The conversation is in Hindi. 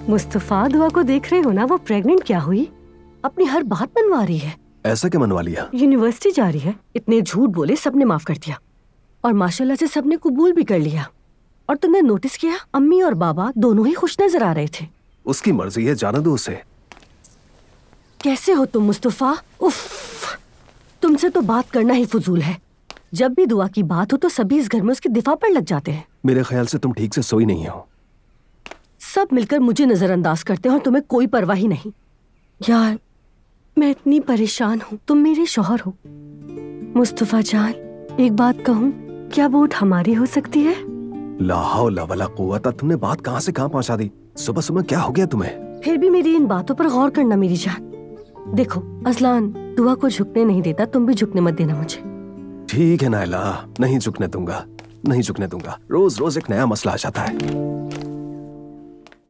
मुस्तफा, दुआ को देख रहे हो ना, वो प्रेग्नेंट क्या हुई? अपनी हर बात मनवा रही है। ऐसा क्या मनवा लिया? यूनिवर्सिटी जा रही है, इतने झूठ बोले सबने माफ कर दिया और माशाल्लाह से सबने कबूल भी कर लिया। और तुमने नोटिस किया, अम्मी और बाबा दोनों ही खुश नजर आ रहे थे। उसकी मर्जी है, जाने दो उसे। कैसे हो तुम मुस्तफा? उफ, तुमसे तो बात करना ही फजूल है। जब भी दुआ की बात हो तो सभी इस घर में उसके दिफा पर लग जाते हैं। मेरे ख्याल से तुम ठीक से सोई नहीं हो। सब मिलकर मुझे नजरअंदाज करते हैं और तुम्हें कोई परवाह ही नहीं। यार, मैं इतनी परेशान हूँ। तुम मेरे शौहर हो। मुस्तफा जान, एक बात कहूँ, क्या वोट हमारी हो सकती है? ला हौला वला कुव्वता, तुमने बात कहाँ से कहाँ पहुँचा दी। सुबह सुबह क्या हो गया तुम्हें? फिर भी मेरी इन बातों पर गौर करना मेरी जान। देखो अजलान दुआ को झुकने नहीं देता, तुम भी झुकने मत देना मुझे। ठीक है नायला, नहीं झुकने दूंगा, नहीं झुकने दूंगा। रोज रोज एक नया मसला आ जाता है।